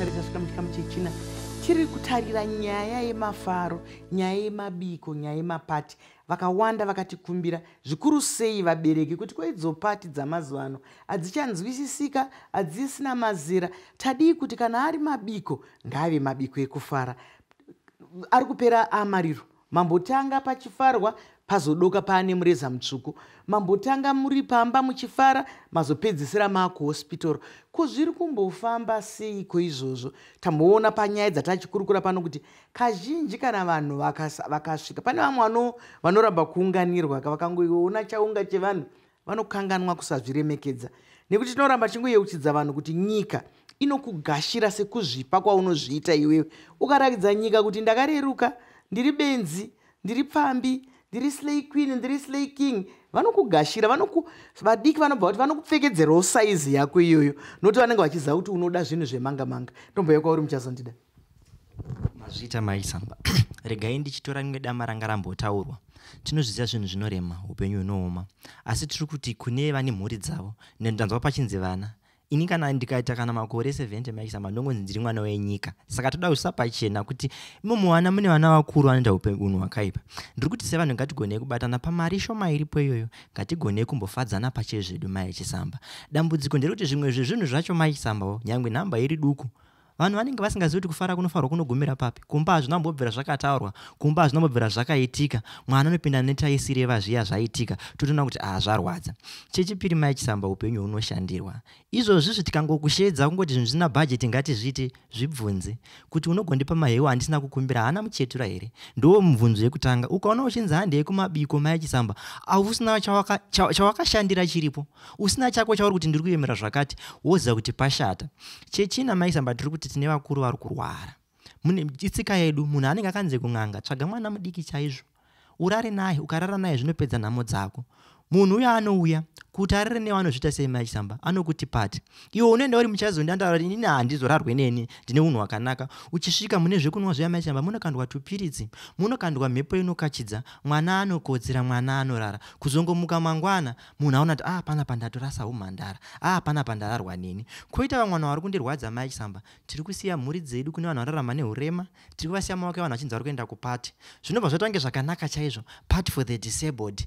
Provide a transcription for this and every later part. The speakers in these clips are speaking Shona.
zvakare tasvika muchikamu chechina tiri kutarira nyaya yemafaro, nyaya yemabiko, nyaya yemapati. Vakawanda vakatikumbira zvikuru sei vabereki kuti kwaidzo pati dzamazuva ano hadzichanzwisisika, hadzisina mazera. Tadii kuti kana ari mabiko ngaave mabiko ekufara. Ari kupera amariro, mambotanga pachifarwa pazodoka paane mureza mutsvuku, mambotanga muri pamba muchifara mazopedzisira makuhospitoro. Ko zviri kumbofamba seiko izvozvo? Tamboona panyaya dzatachikurukura pano kuti kazhinji kana vanhu vakasvika pane vamwe vanoramba kuunganirwa vakangoona chaunga chevanhu vanokanganwa kusazviremekedza, nekuti tinoramba chingoyeuchidza vanhu kuti nyika inokugashira sekuzvipa kwaunozviita iwewe. Ukarakidza nyika kuti ndakareruka, ndiri benzi, ndiri pfambi, ndiri slay queen, ndiri slay king, vanokugashira. Vadiki vanobva kuti vanokupfekedzerawo saizi yako iyoyo, nokuti vanenge vachiziva kuti unoda zvinhu zvemanga-manga. Tomboye kwauri muchazondida mazviita maisamba. Regai ndichitora rimwe dama ranga rambotaurwa. Tinozviziva zvinhu zvinorema, upenyu hunooma, asi tiri kuti kune vane mhuri dzavo, ndanzwa pachinzi vana. Ini kana ndikaita kana makore 70 maisamba ndongonzi ndiri mwana wenyika. Saka toda kusa pachena kuti mumwana mune vana vakuru vanoita upenyu hwakaipa. Ndiri kuti sevanhu ngatigonei kubatana pamari shoma iripo iyoyo, ngatigonei kumbofadzana pachezvedu maichisamba. Dambudziko nderekuti zvimwe zvezvinhu zvacho maisambawo nyangwe nhamba iri duku, vanhu vanenge vasingazivi kuti kufara kunofarwa kunogumira papi. Kumba hazvina kumbobvira zvakataurwa, kumba hazvina kumbobvira zvakaitika, mwana anopinda netaisireva zviya zvaitika, totoona kuti zvarwadza. Chechipiri maichisamba, upenyu hunoshandirwa. Izvozvi tikangokushedza kungoti zvinhu zvina bhajeti ngatizviite zvibvunze kuti unogondipa mahewu handisina kukumbira, hana muchetura here? Ndo mubvunzo yekutanga. Ukaona uchinzi handei kumabiko maichisamba, ausina chawakashandira chiripo, usina chako chauri kuti ndiri kuemera zvakati, woziva kuti pashata. Chechina maichisamba, tiri kuti tine vakuru vari kurwara. Mune itsika yedu, munhu anenge akanze kun'anga, tsvaga mwana mudiki chaizvo, urare naye. Ukarara naye zvinopedza nhamo dzako. Munhu uya anouya kuti arere newe anozviita sei maichisamba, anokuti pati. Iwe unoenda uri muchazondi andaura kuti inini handizorarwe neni, ndine unhu hwakanaka. Uchisvika mune zvekunwa zviya maichisamba, munokandwa tupiritsi, munokandwa mhepo inokachidza, mwana anokodzera, mwana anorara. Kuzongomuka mangwana munhu aona kuti panapa ndatorasawo mhandara, panapa ndararwa neni. Koita vamwana vari kundirwadza maichisamba. Tiri kusiya mhuri dzedu kune vanhu vanorarama nehurema, tiri kuvasiya maoko evanhu vachinzi vari kuenda kupati. Zvinobva zvatonge zvakanaka chaizvo, party for the disabled.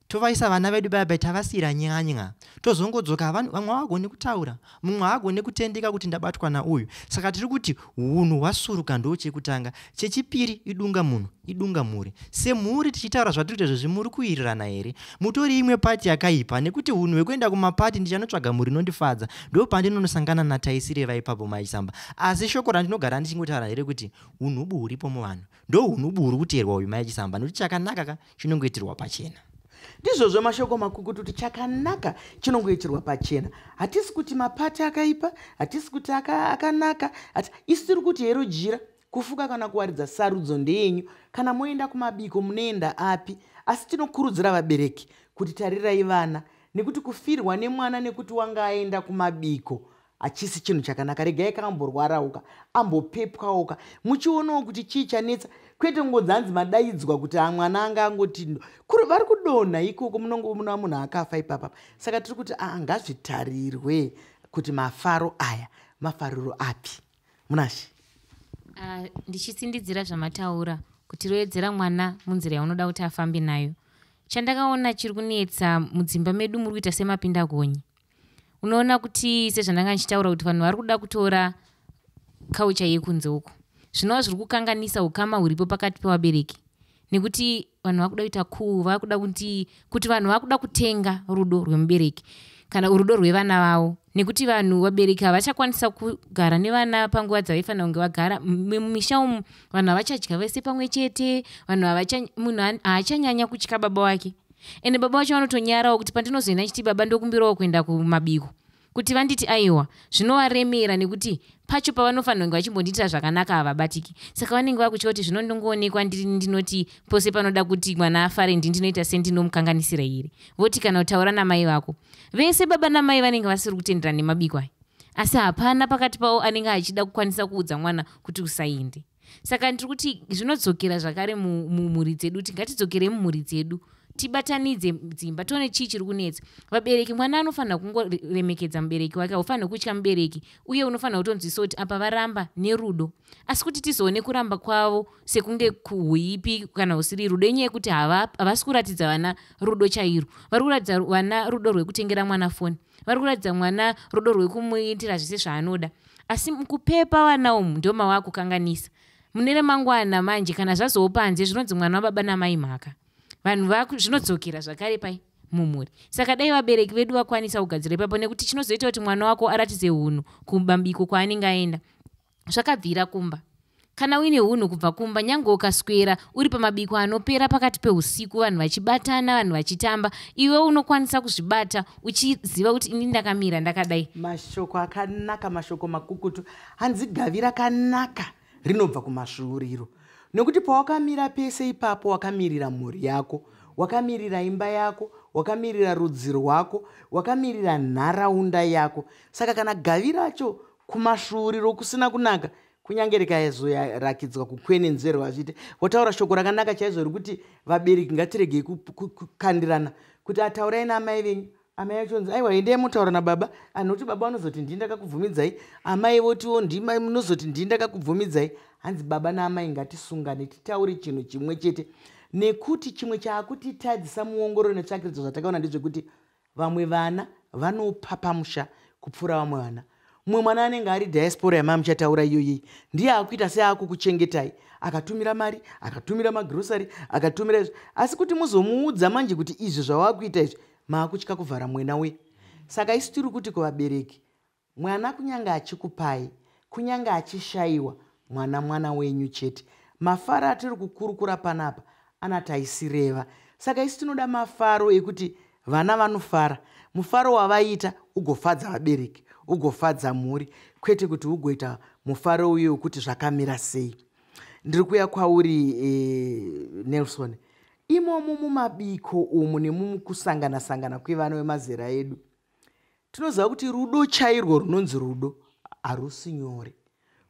Tovaisa vana vedu baba tavasira nyanya, tozongodzoka vamwe vagone kutaura, mumwe agone kutendeka kuti ndabatwa nauyu. Saka tiri kuti hunhu hwasuruka ndo chekutanga. Chechipiri idunga munhu, idunga mhuri. Semhuri tichitaura zvatiri kuti zvezvi muri kuirirana here? Mutori imwe pati yakaipa, nekuti hunhu hwekuenda kumapati ndichanotsvaga mhuri inondifadza, ndo pandinonosangana nataisireva ipapo maichisamba. Asi shoko randinogara ndichingotaura here kuti hunhu ubu huripo muvanhu, ndo hunhu ubu huri kuteerwa uyu maichisamba, nokuti chakanaka chinongoitirwa pachena. Ndizvozvo mashoko makukutu kuti chakanaka chinongoitirwa pachena. Hatisi kuti mapati akaipa, hatisi kuti akanaka, isi tiri kuti hero jira kufuka kana kuwaridza sarudzo ndeyenyu. Kana moenda kumabiko munoenda api? Asi tinokurudzira vabereki kuti tarirai vana, nekuti kufirwa nemwana nekuti wanga aenda kumabiko hachisi chinhu chakanaka. Regai kamborwarauka, ambopepwauka, muchionawo kuti chii chanetsa, kwete ngodzanzi madaidzwa kuti mwana anga angoti vari kudonha ikoko, munongomuna munhu akafa ipapa. Saka tiri kuti ngazvitarirwe kuti mafaro aya mafariro api. Munashi ndichisindidzira zvamataura kuti roedzera mwana munzira yaunoda kuti afambe nayo. Chandakaona chiri kunetsa mudzimba medu muri kuita semapinda gonye. Unoona kuti sezvandanga ndichitaura kuti vanhu vari kuda kutora kaucha yekunze uko, zvinova zviri kukanganisa ukama huripo pakati pevabereki, nekuti vanhu vakuda kuita vakuda kuti vanhu vakuda kutenga rudo rwemubereki kana rudo rwevana vavo, nekuti vanhu vabereki havachakwanisa kugara nevana panguva dzavaifanira kunge vagara mumisha umu. Vanhu havachadya vese pamwe chete, munhu haachanyanya kutya baba wake, ende baba vacho vanotonyarawo kuti pandinozoenda chiti baba ndokumbirawo kuenda kumabiko, kuti vanditi aiwa zvinovaremera, nekuti pacho pavanofanira kunge vachimbondiita zvakanaka havabatiki. Saka vanenge vakuchia kuti zvinondongoonekwa ndinoti pose panoda kuti mwana afare ndinoita sendinomukanganisira here. Voti kana kutaura namai vako, vese baba namai vanenge vasiri kutenderana nemabiko aya, asi hapana pakati pavo anenge achida kukwanisa kuudza mwana kuti usainde. Saka ndiri kuti zvinodzokera zvakare mumhuri dzedu, kuti ngatidzokerei mumhuri dzedu, tibatanidze dzimba tione chii chiri kunetsa. Vabereki, mwana anofanira kungoremekedza mubereki wake, haufaniri kutya mubereki, uye unofanira kutonzwisa kuti apa varamba nerudo. Asi kuti tizoone kuramba kwavo sekunge kuhuipi kana husiri rudo, inyaya yekuti havasi kuratidza vana rudo chairo. Vari kuratidza vana rudo rwekutengera mwana foni, vari kuratidza mwana rudo rwekumuitira zvese zvaanoda. Asi mukupepa vana umu ndio mavakukanganisa. Mune remangwana manje kana zvazowo panze zvinonzi mwana wababa namai mhaka, vanhu zvinodzokera zvakare pai mumhuri. Saka dai vabereki vedu vakwanisa kugadzira ipapo, nekuti chinozoita kuti mwana wako aratidze hunhu kumabiko kwaanenge aenda zvakabvira kumba. Kana uine hunhu kubva kumba, nyange ukaswera uri pamabiko anopera pakati peusiku, vanhu vachibatana, vanhu vachitamba, iwe unokwanisa kuzvibata uchiziva kuti ini ndakamira ndakadai. Mashoko akanaka, mashoko makukutu, hanzi gavi rakanaka rinobva kumasvuuriro. Nekuti pawakamira pese ipapo wakamirira mhuri yako, wakamirira imba yako, wakamirira rudzi rwako, wakamirira nharaunda yako. Saka kana gavi racho kumasvuuriro kusina kunaka, kunyange rikazorakidzwa kukwenenzverwa zvite, wotaura shoko rakanaka chaizvo rekuti vabereki ngatiregei kukandirana kuti ataurai naamai venyu, amai achonzi aiwa endei mutaura nababa, anokuti baba vanozoti ndii ndakakubvumidzai, amai votiwo ndima munozoti ndii ndakakubvumidzai. Hanzi baba naamai ngatisungane titaure chinhu chimwe chete, nekuti chimwe chaakutitadzisa muongororo netsvakidzo zvatakaona ndezvekuti vamwe vana vanopa pamusha kupfuura vamwe vana. Mumwe mwana anenge ari diaspora yamama muchataura iyoyi, ndiye akuita seakukuchengetai, akatumira mari, akatumira magirosari, akatumira izvi, asi kuti muzomuudza manje kuti izvi zvawakuita izvi maakutya kuvhara mwena we. Saka isi tiri kuti kuvabereki, mwana kunyange achikupai, kunyange achishayiwa, mwana wenyu chete. Mafaro atiri kukurukura panapa anataisireva. Saka isi tinoda mafaro ekuti vana vanofara, mufaro wavaita ugofadza vabereki, ugofadza mhuri, kwete kuti ugoita mufaro uyo wekuti zvakamira sei. Ndiri kuya kwauri Nelson, imomo mumabiko umu nemukusangana kwevana vemazera edu, tinoziva kuti rudo chairwo runonzi rudo harusi nyore.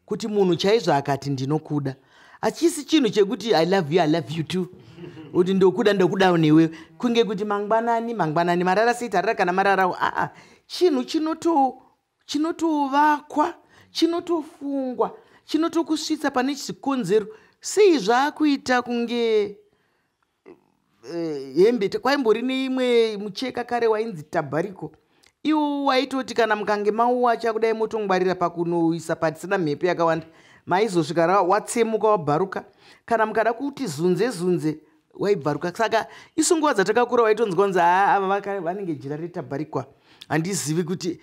Kuti munhu chaizvo akati ndinokuda, achisi chinhu chekuti I love you too, kuti ndokuda newe, kunge kuti mangwanani marara seitarara kana marara, chinhu chinotovakwa, chinotofungwa, chinotokusvitsa pane chikonzero. Sei zvaakuita kunge hembe, kwaimbori neimwe mucheka kare wainzi tabhariko, iwo waitoti kana mukange mauwacha kudai motongwarira pakunoisa patisina mhepo yakawanda, maizosvika watsemuka wabharuka, kana mukada kuti zunze waibharuka. Saka isu nguva dzatakakura waitonzwanzi ava vanenge jira retabharikwa, handizivi kuti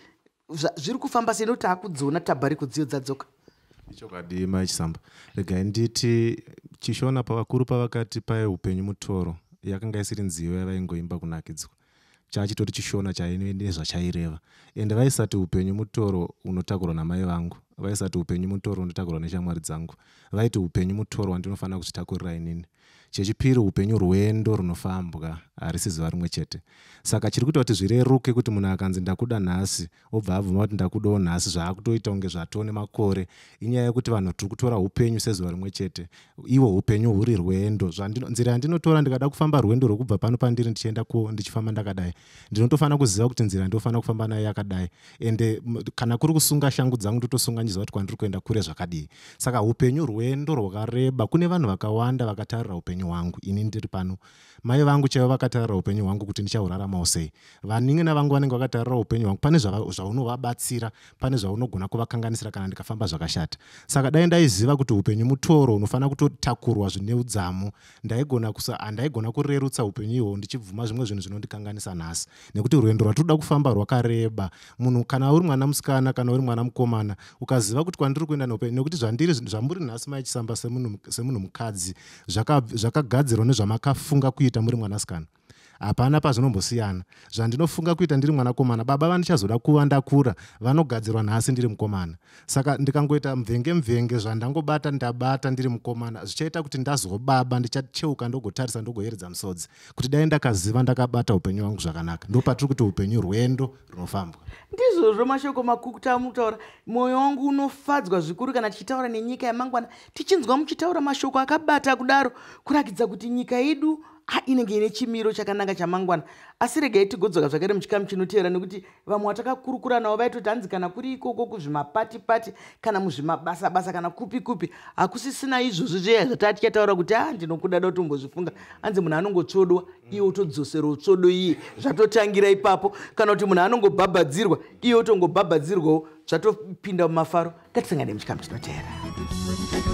zviri kufamba sei, nokuti akudzona tabhariko dziyo dzadzoka. Ichokwadi maichisamba, regai nditi chishona pavakuru pavakati pai upenyu mutoro yakanga isiri nziyo yavaingoimba kunakidzwa, chachitori chishona chainezvachaireva. Ende vaisati upenyu mutoro unotakurwa namai vangu, vaisati upenyu mutoro unotakurwa neshamwari dzangu, vaiti upenyu mutoro wandinofanira kuzvitakurira inini. Chechipiri upenyu rwendo runofambwa, harisi zuva rimwe chete. Saka chiri kuita kuti zvireruke kuti munhu akanzi ndakuda nhasi obva abvuma kuti ndakudawo nhasi, zvaakutoita kunge zvatone makore, inyaya yekuti vanhu tiri kutora upenyu sezuva rimwe chete, iwo upenyu huri rwendo. Nzira yandinotora ndikada kufamba rwendo rwekubva pano pandiri ndichienda ndichifamba ndakadai, ndinotofanira kuziva kuti nzira ndofanira kufamba nayo yakadai, ende kana kuri kusunga shangu dzangu ndotosunga njiziva kuti kwandiri kuenda kure zvakadii. Saka upenyu rwendo rwakareba, kune vanhu vakawanda vakatarira upenyu hwangu, ini ndiri pano. Mai vangu chaivo vakatarira upenyu hwangu kuti ndichahuraramawo sei. Vaning'ina vangu vanenge vakatarira upenyu hwangu, pane zvaunovabatsira, pane zvaunogona kuvakanganisira kana ndikafamba zvakashata. Saka dai ndaiziva kuti upenyu mutoro unofanira kutotakurwa zvine udzamu, handaigona kurerutsa upenyu ihwo ndichibvuma zvimwe zvinhu zvinondikanganisa nhasi, nekuti rwendo rwatoda kufamba rwakareba. Munhu kana uri mwana musikana kana uri mwana mukomana, ukaziva kuti kwandiri kuenda noupenyu, nekuti zvamuri nhasi maichisamba semunhu mukadzi zvakagadzirwa nezvamakafunga kuita muri mwanasikana, hapana pazvinombosiyana. Zvandinofunga kuita ndiri mwanakomana, baba vandichazoda kuva ndakura vanogadzirwa nhasi ndiri mukomana. Saka ndikangoita mvenge zvandangobata ndabata ndiri mukomana, zvichaita kuti ndazobaba ndichacheuka ndogotarisa ndogoyeredza musodzi kuti dai ndakaziva ndakabata upenyu hwangu zvakanaka. Ndopatiri kuti upenyu rwendo runofambwa. Ndizvozvo mashoko makukutu amutaura, mwoyo wangu unofadzwa zvikuru kana tichitaura nenyika yamangwana, tichinzwa muchitaura mashoko akabata kudaro, kurakidza kuti nyika yedu inenge ine chimiro chakanaka chamangwana. Asi regai tigodzoka zvakare muchikamu chinoteera, nekuti vamwe watakakurukura navo vaitoti hanzi kana kuri ikoko kuzvimapati-pati kana muzvimabasa-basa kana kupi-kupi, hakusisina izvozvo zveya zvataa tichataura kuti ndinokudada kuti umbozvifunga. Hanzi munhu anongotsvodwa iye utodzosera utsvodo iye, zvatotangira ipapo. Kana kuti munhu anongobhabhadzirwa iye utongobhabhadzirwawo, zvatopinda mumafaro. Ngatisangane muchikamu chinoteera.